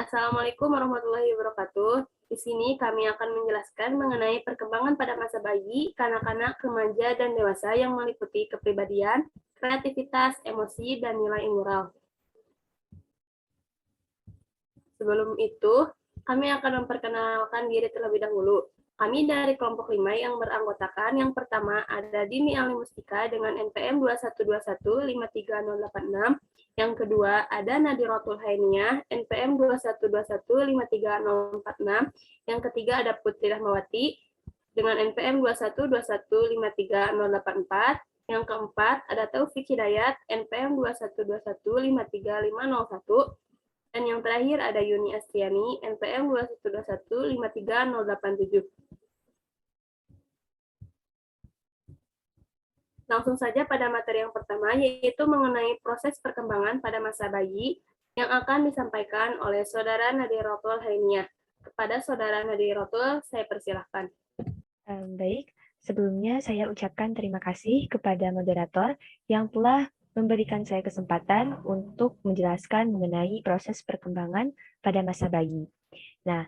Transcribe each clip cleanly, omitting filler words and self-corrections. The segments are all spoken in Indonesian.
Assalamualaikum warahmatullahi wabarakatuh. Di sini kami akan menjelaskan mengenai perkembangan pada masa bayi, kanak-kanak, remaja, dan dewasa yang meliputi kepribadian, kreativitas, emosi, dan nilai moral. Sebelum itu, kami akan memperkenalkan diri terlebih dahulu. Kami dari kelompok 5 yang beranggotakan. Yang pertama ada Dini Alimustika dengan NPM 2121-53086. Yang kedua ada Nadiratul Hainiah, NPM 2121-53046. Yang ketiga ada Putri Rahmawati dengan NPM 2121-53084. Yang keempat ada Taufik Hidayat, NPM 2121-53501. Dan yang terakhir ada Yuni Astiani, NPM 2121-53087. Langsung saja pada materi yang pertama, yaitu mengenai proses perkembangan pada masa bayi yang akan disampaikan oleh Saudara Nadiratul Hainiah. Kepada Saudara Nadiratul, saya persilahkan. Baik, sebelumnya saya ucapkan terima kasih kepada moderator yang telah memberikan saya kesempatan untuk menjelaskan mengenai proses perkembangan pada masa bayi. Nah,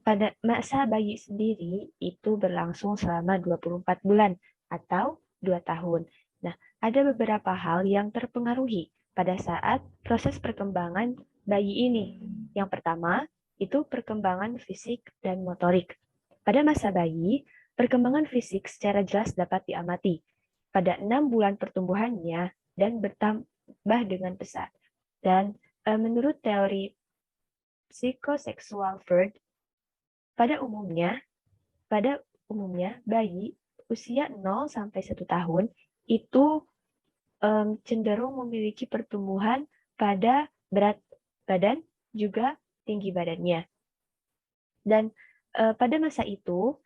pada masa bayi sendiri itu berlangsung selama 24 bulan atau 2 tahun. Nah, ada beberapa hal yang terpengaruhi pada saat proses perkembangan bayi ini. Yang pertama, itu perkembangan fisik dan motorik. Pada masa bayi, perkembangan fisik secara jelas dapat diamati pada 6 bulan pertumbuhannya dan bertambah dengan pesat. Dan menurut teori psikoseksual Freud, pada umumnya bayi usia 0 sampai 1 tahun itu cenderung memiliki pertumbuhan pada berat badan juga tinggi badannya. Dan pada masa itu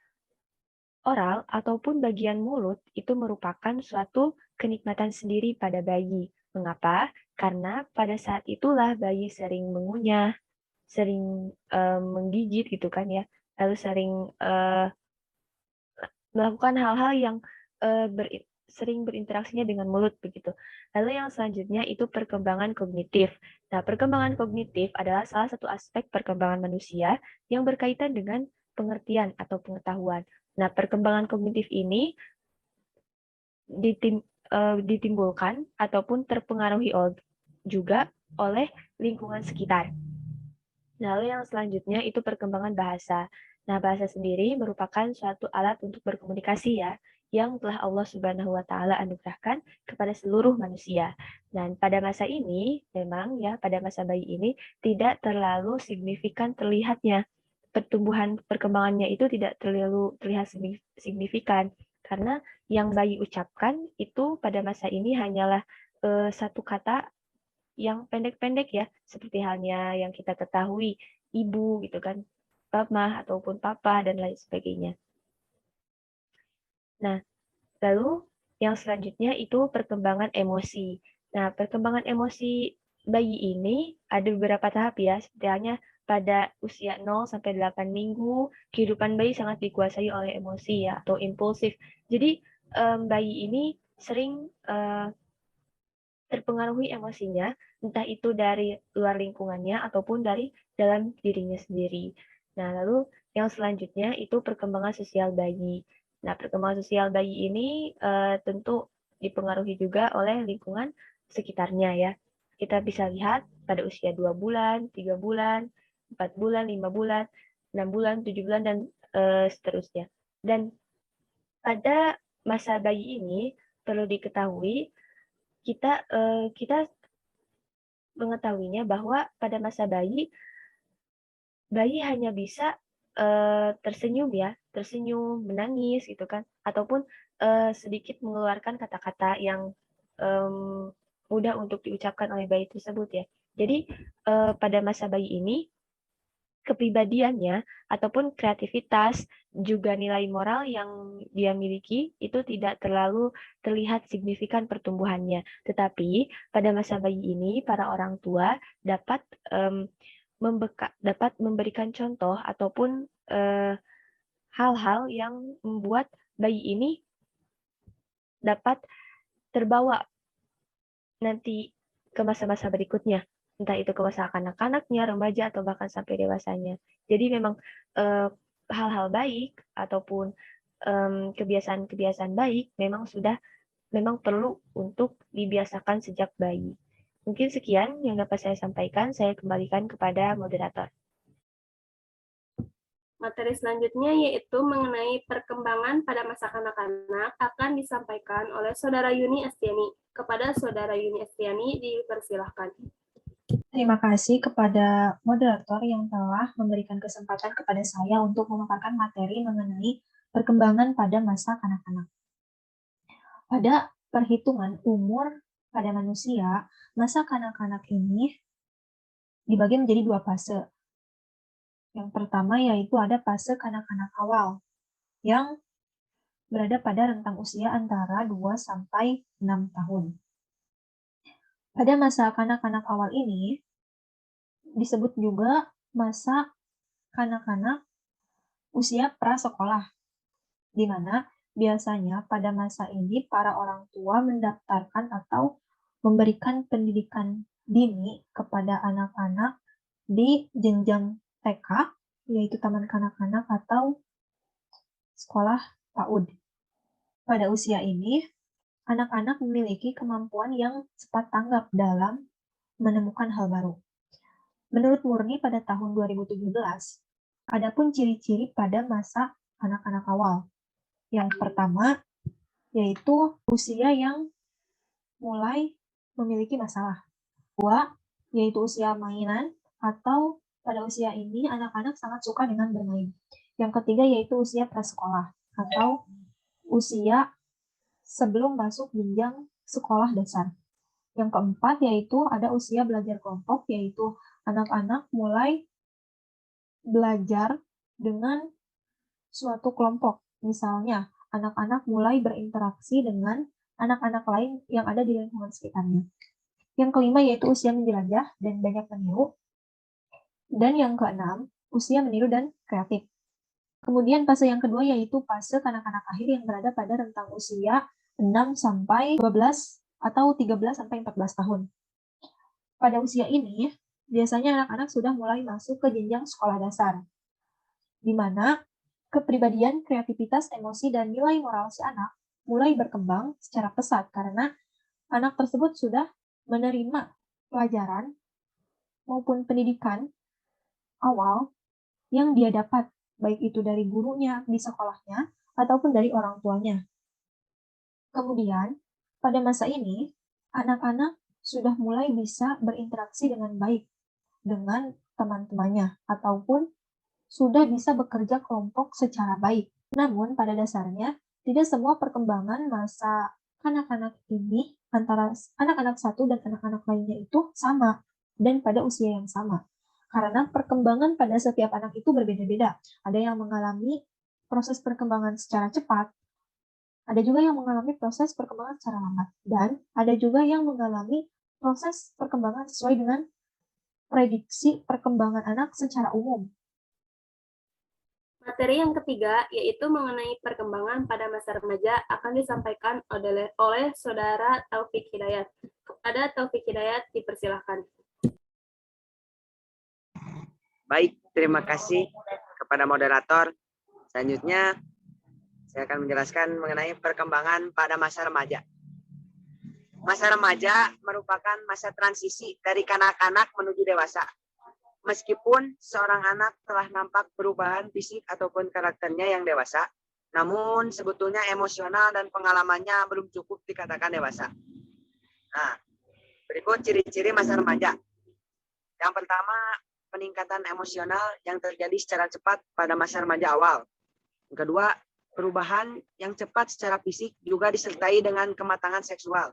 oral ataupun bagian mulut itu merupakan suatu kenikmatan sendiri pada bayi. Mengapa? Karena pada saat itulah bayi sering mengunyah, sering menggigit gitu kan ya, lalu sering melakukan hal-hal yang sering berinteraksinya dengan mulut begitu. Lalu yang selanjutnya itu perkembangan kognitif. Nah, perkembangan kognitif adalah salah satu aspek perkembangan manusia yang berkaitan dengan pengertian atau pengetahuan. Nah, perkembangan kognitif ini ditimbulkan ataupun terpengaruhi juga oleh lingkungan sekitar. Lalu yang selanjutnya itu perkembangan bahasa. Nah, bahasa sendiri merupakan suatu alat untuk berkomunikasi ya, yang telah Allah Subhanahu wa taala anugerahkan kepada seluruh manusia. Dan pada masa ini memang ya pada masa bayi ini tidak terlalu signifikan terlihatnya. Perkembangannya itu tidak terlalu terlihat signifikan karena yang bayi ucapkan itu pada masa ini hanyalah satu kata yang pendek-pendek ya, seperti halnya yang kita ketahui, ibu gitu kan, mama ataupun papa dan lain sebagainya. Nah, lalu yang selanjutnya itu perkembangan emosi. Nah, perkembangan emosi bayi ini ada beberapa tahap ya, seperti halnya pada usia 0 sampai 8 minggu, kehidupan bayi sangat dikuasai oleh emosi ya, atau impulsif. Jadi, bayi ini sering terpengaruhi emosinya, entah itu dari luar lingkungannya ataupun dari dalam dirinya sendiri. Nah, lalu yang selanjutnya itu perkembangan sosial bayi. Nah, perkembangan sosial bayi ini tentu dipengaruhi juga oleh lingkungan sekitarnya ya. Kita bisa lihat pada usia 2 bulan, 3 bulan, 4 bulan, 5 bulan, 6 bulan, 7 bulan, dan seterusnya. Dan pada masa bayi ini perlu diketahui kita mengetahuinya bahwa pada masa bayi hanya bisa tersenyum ya, tersenyum, menangis gitu kan, ataupun sedikit mengeluarkan kata-kata yang mudah untuk diucapkan oleh bayi tersebut ya. Jadi pada masa bayi ini kepribadiannya ataupun kreativitas juga nilai moral yang dia miliki itu tidak terlalu terlihat signifikan pertumbuhannya. Tetapi pada masa bayi ini para orang tua dapat dapat memberikan contoh ataupun hal-hal yang membuat bayi ini dapat terbawa nanti ke masa-masa berikutnya. entah itu ke masa kanak-kanaknya, remaja, atau bahkan sampai dewasanya. Jadi memang hal-hal baik ataupun kebiasaan-kebiasaan baik memang perlu untuk dibiasakan sejak bayi. Mungkin sekian yang dapat saya sampaikan. Saya kembalikan kepada moderator. Materi selanjutnya yaitu mengenai perkembangan pada masa kanak-kanak akan disampaikan oleh Saudara Yuni Estiani. Kepada Saudara Yuni Estiani dipersilahkan. Terima kasih kepada moderator yang telah memberikan kesempatan kepada saya untuk memaparkan materi mengenai perkembangan pada masa kanak-kanak. Pada perhitungan umur pada manusia, masa kanak-kanak ini dibagi menjadi dua fase. Yang pertama yaitu ada fase kanak-kanak awal, yang berada pada rentang usia antara 2 sampai 6 tahun. Pada masa kanak-kanak awal ini, disebut juga masa kanak-kanak usia prasekolah, di mana biasanya pada masa ini para orang tua mendaftarkan atau memberikan pendidikan dini kepada anak-anak di jenjang TK, yaitu taman kanak-kanak atau sekolah PAUD. Pada usia ini, anak-anak memiliki kemampuan yang cepat tanggap dalam menemukan hal baru. Menurut Murni pada tahun 2017, adapun ciri-ciri pada masa anak-anak awal. Yang pertama, yaitu usia yang mulai memiliki masalah. Kedua, yaitu usia mainan, atau pada usia ini anak-anak sangat suka dengan bermain. Yang ketiga, yaitu usia prasekolah, atau usia sebelum masuk jenjang sekolah dasar. Yang keempat, yaitu ada usia belajar kelompok, yaitu anak-anak mulai belajar dengan suatu kelompok. Misalnya, anak-anak mulai berinteraksi dengan anak-anak lain yang ada di lingkungan sekitarnya. Yang kelima yaitu usia menjelajah dan banyak meniru. Dan yang keenam, usia meniru dan kreatif. Kemudian fase yang kedua yaitu fase kanak-kanak akhir yang berada pada rentang usia 6 sampai 12 atau 13 sampai 14 tahun. Pada usia ini, biasanya anak-anak sudah mulai masuk ke jenjang sekolah dasar, di mana kepribadian, kreativitas, emosi, dan nilai moral si anak mulai berkembang secara pesat karena anak tersebut sudah menerima pelajaran maupun pendidikan awal yang dia dapat, baik itu dari gurunya di sekolahnya ataupun dari orang tuanya. Kemudian, pada masa ini, anak-anak sudah mulai bisa berinteraksi dengan baik dengan teman-temannya ataupun sudah bisa bekerja kelompok secara baik. Namun, pada dasarnya, tidak semua perkembangan masa anak-anak ini antara anak-anak satu dan anak-anak lainnya itu sama dan pada usia yang sama. Karena perkembangan pada setiap anak itu berbeda-beda. Ada yang mengalami proses perkembangan secara cepat, ada juga yang mengalami proses perkembangan secara lambat, dan ada juga yang mengalami proses perkembangan sesuai dengan prediksi perkembangan anak secara umum. Materi yang ketiga, yaitu mengenai perkembangan pada masa remaja, akan disampaikan oleh Saudara Taufik Hidayat. Kepada Taufik Hidayat, dipersilahkan. Baik, terima kasih kepada moderator. Selanjutnya, saya akan menjelaskan mengenai perkembangan pada masa remaja. Masa remaja merupakan masa transisi dari kanak-kanak menuju dewasa. Meskipun seorang anak telah nampak perubahan fisik ataupun karakternya yang dewasa, namun sebetulnya emosional dan pengalamannya belum cukup dikatakan dewasa. Nah, berikut ciri-ciri masa remaja. Yang pertama, peningkatan emosional yang terjadi secara cepat pada masa remaja awal. Yang kedua, perubahan yang cepat secara fisik juga disertai dengan kematangan seksual.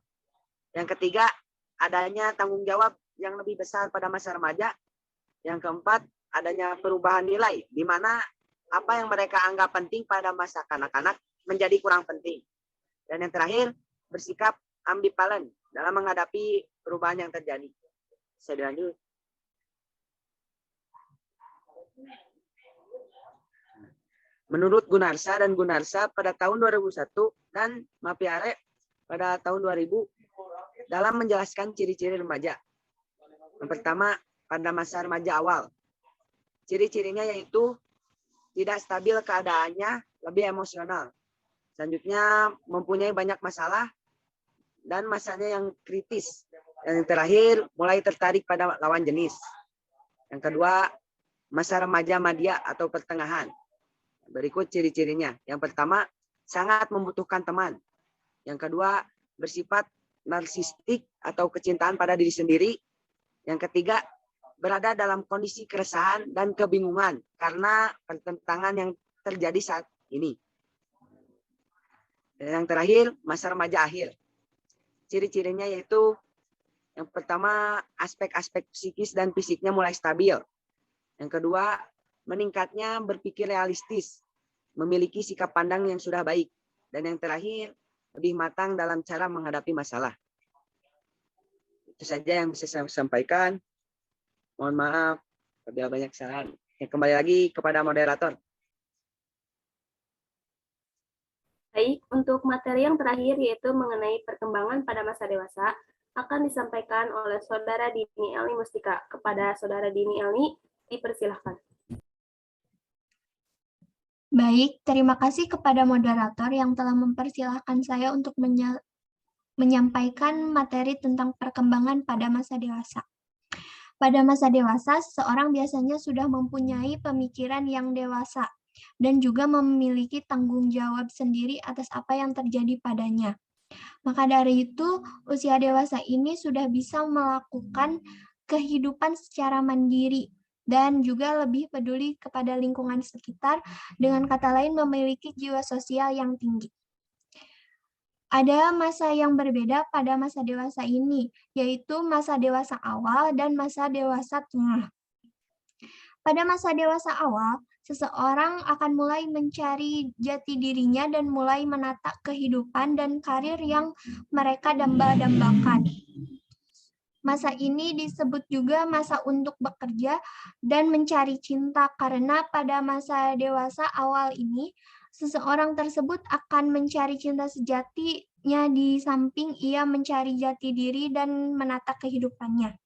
Yang ketiga, adanya tanggung jawab yang lebih besar pada masa remaja. Yang keempat, adanya perubahan nilai, di mana apa yang mereka anggap penting pada masa kanak-kanak menjadi kurang penting. Dan yang terakhir, bersikap ambivalen dalam menghadapi perubahan yang terjadi. Saya lanjut. Menurut Gunarsa dan Gunarsa pada tahun 2001 dan Mapiare pada tahun 2000 dalam menjelaskan ciri-ciri remaja. Yang pertama, pada masa remaja awal. Ciri-cirinya yaitu tidak stabil keadaannya, lebih emosional. Selanjutnya, mempunyai banyak masalah dan masanya yang kritis. Dan yang terakhir, mulai tertarik pada lawan jenis. Yang kedua, masa remaja madya atau pertengahan. Berikut ciri-cirinya. Yang pertama, sangat membutuhkan teman. Yang kedua, bersifat narsistik atau kecintaan pada diri sendiri. Yang ketiga, berada dalam kondisi keresahan dan kebingungan karena pertentangan yang terjadi saat ini. Dan yang terakhir, masa remaja akhir. Ciri-cirinya yaitu yang pertama, aspek-aspek psikis dan fisiknya mulai stabil. Yang kedua, meningkatnya berpikir realistis, memiliki sikap pandang yang sudah baik. Dan yang terakhir, lebih matang dalam cara menghadapi masalah. Itu saja yang bisa saya sampaikan. Mohon maaf apabila banyak kesalahan. Kembali lagi kepada moderator. Baik, untuk materi yang terakhir yaitu mengenai perkembangan pada masa dewasa akan disampaikan oleh Saudara Dini Elni Mustika. Kepada Saudara Dini Elni, dipersilahkan. Baik, terima kasih kepada moderator yang telah mempersilahkan saya untuk menyampaikan materi tentang perkembangan pada masa dewasa. Pada masa dewasa, seseorang biasanya sudah mempunyai pemikiran yang dewasa dan juga memiliki tanggung jawab sendiri atas apa yang terjadi padanya. Maka dari itu, usia dewasa ini sudah bisa melakukan kehidupan secara mandiri dan juga lebih peduli kepada lingkungan sekitar, dengan kata lain memiliki jiwa sosial yang tinggi. Ada masa yang berbeda pada masa dewasa ini, yaitu masa dewasa awal dan masa dewasa tengah. Pada masa dewasa awal, seseorang akan mulai mencari jati dirinya dan mulai menata kehidupan dan karir yang mereka damba-dambakan. Masa ini disebut juga masa untuk bekerja dan mencari cinta, karena pada masa dewasa awal ini, seseorang tersebut akan mencari cinta sejatinya di samping ia mencari jati diri dan menata kehidupannya.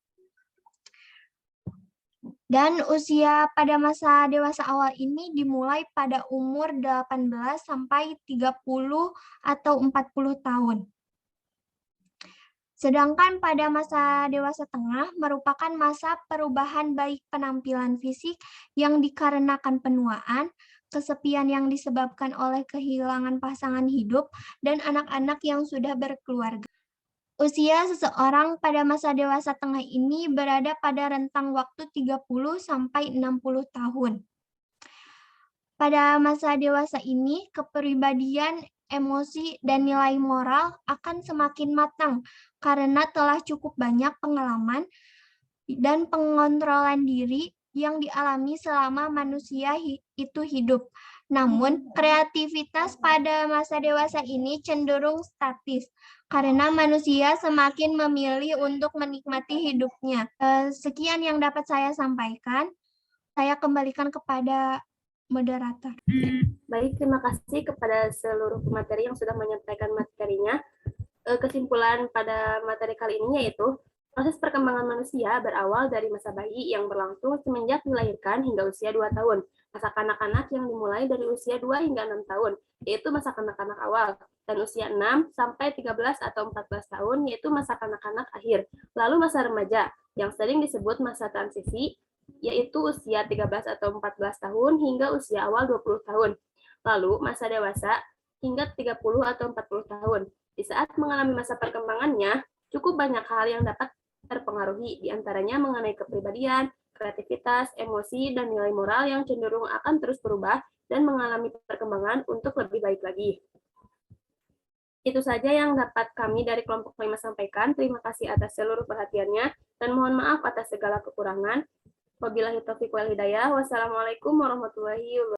Dan usia pada masa dewasa awal ini dimulai pada umur 18 sampai 30 atau 40 tahun. Sedangkan pada masa dewasa tengah merupakan masa perubahan baik penampilan fisik yang dikarenakan penuaan, kesepian yang disebabkan oleh kehilangan pasangan hidup, dan anak-anak yang sudah berkeluarga. Usia seseorang pada masa dewasa tengah ini berada pada rentang waktu 30 sampai 60 tahun. Pada masa dewasa ini, kepribadian, emosi, dan nilai moral akan semakin matang karena telah cukup banyak pengalaman dan pengontrolan diri yang dialami selama manusia itu hidup. Namun, kreativitas pada masa dewasa ini cenderung statis karena manusia semakin memilih untuk menikmati hidupnya. Sekian yang dapat saya sampaikan. Saya kembalikan kepada moderator. Baik, terima kasih kepada seluruh pemateri yang sudah menyampaikan materinya. Kesimpulan pada materi kali ini yaitu proses perkembangan manusia berawal dari masa bayi yang berlangsung semenjak dilahirkan hingga usia 2 tahun. Masa kanak-kanak yang dimulai dari usia 2 hingga 6 tahun, yaitu masa kanak-kanak awal. Dan usia 6 sampai 13 atau 14 tahun, yaitu masa kanak-kanak akhir. Lalu masa remaja, yang sering disebut masa transisi, yaitu usia 13 atau 14 tahun hingga usia awal 20 tahun. Lalu masa dewasa hingga 30 atau 40 tahun. Di saat mengalami masa perkembangannya, cukup banyak hal yang dapat terpengaruhi, diantaranya mengenai kepribadian, kreativitas, emosi, dan nilai moral yang cenderung akan terus berubah dan mengalami perkembangan untuk lebih baik lagi. Itu saja yang dapat kami dari kelompok 5 sampaikan. Terima kasih atas seluruh perhatiannya, dan mohon maaf atas segala kekurangan. Wabillahi taufiq wal hidayah. Wassalamualaikum warahmatullahi wabarakatuh.